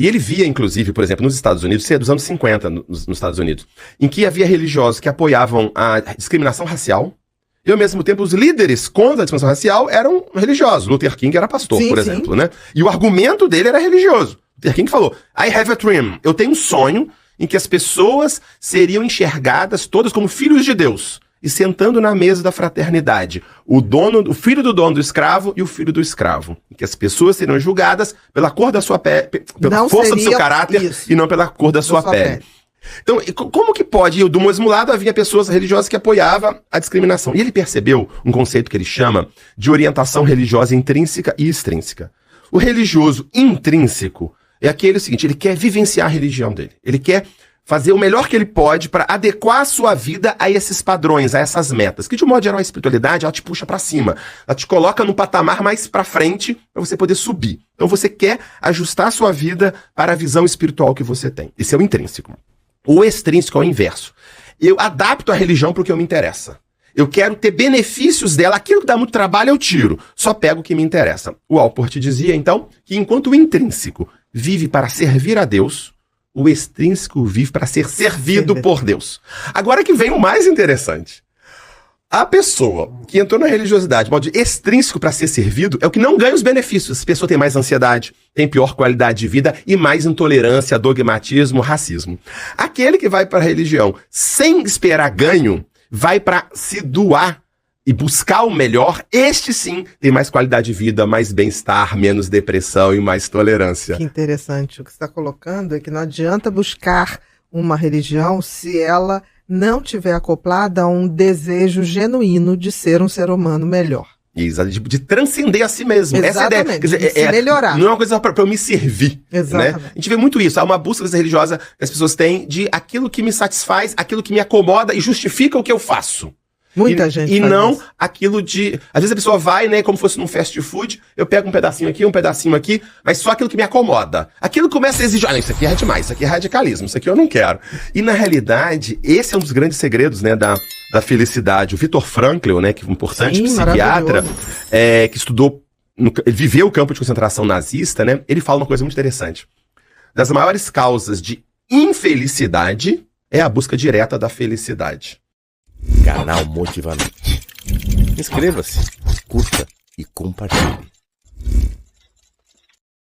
E ele via, inclusive, por exemplo, nos Estados Unidos, isso é dos anos 50 nos Estados Unidos, em que havia religiosos que apoiavam a discriminação racial, e ao mesmo tempo os líderes contra a discriminação racial eram religiosos. Luther King era pastor, por exemplo, né? E o argumento dele era religioso. Luther King falou, I have a dream, eu tenho um sonho em que as pessoas seriam enxergadas todas como filhos de Deus, e sentando na mesa da fraternidade, o filho do dono do escravo e o filho do escravo. Em que as pessoas seriam julgadas pela cor da sua pele, pela força do seu caráter, e não pela cor da sua pele. Então, como que pode? Do mesmo lado havia pessoas religiosas que apoiavam a discriminação. E ele percebeu um conceito que ele chama de orientação religiosa intrínseca e extrínseca. O religioso intrínseco é aquele seguinte, ele quer vivenciar a religião dele. Ele quer fazer o melhor que ele pode para adequar a sua vida a esses padrões, a essas metas. Que de um modo geral a espiritualidade, ela te puxa para cima. Ela te coloca num patamar mais para frente para você poder subir. Então você quer ajustar a sua vida para a visão espiritual que você tem. Esse é o intrínseco. O extrínseco é o inverso. Eu adapto a religião para o que me interessa. Eu quero ter benefícios dela. Aquilo que dá muito trabalho eu tiro. Só pego o que me interessa. O Alport dizia, então, que enquanto o intrínseco vive para servir a Deus, o extrínseco vive para ser servido por Deus. Agora que vem o mais interessante. A pessoa que entrou na religiosidade, de modo extrínseco para ser servido, é o que não ganha os benefícios. Essa pessoa tem mais ansiedade, tem pior qualidade de vida e mais intolerância, dogmatismo, racismo. Aquele que vai para a religião sem esperar ganho, vai para se doar e buscar o melhor, este sim tem mais qualidade de vida, mais bem-estar, menos depressão e mais tolerância. Que interessante. O que você está colocando é que não adianta buscar uma religião se ela não tiver acoplada a um desejo genuíno de ser um ser humano melhor. Isso, de transcender a si mesmo. Exatamente, essa ideia. Quer dizer, de se melhorar. Não é uma coisa para eu me servir. Exatamente. Né? A gente vê muito isso. Há uma busca religiosa que as pessoas têm de aquilo que me satisfaz, aquilo que me acomoda e justifica o que eu faço. Muita gente e faz não isso. aquilo de... Às vezes a pessoa vai, né, como fosse num fast food, eu pego um pedacinho aqui, um pedacinho aqui, mas só aquilo que me acomoda. Aquilo começa a exigir, isso aqui é demais, isso aqui é radicalismo, isso aqui eu não quero. E na realidade, esse é um dos grandes segredos, né, da felicidade. O Viktor Frankl, né, que é um importante psiquiatra, que estudou, viveu o campo de concentração nazista, né, ele fala uma coisa muito interessante. Das maiores causas de infelicidade é a busca direta da felicidade. Canal Motivamente. Inscreva-se, curta e compartilhe.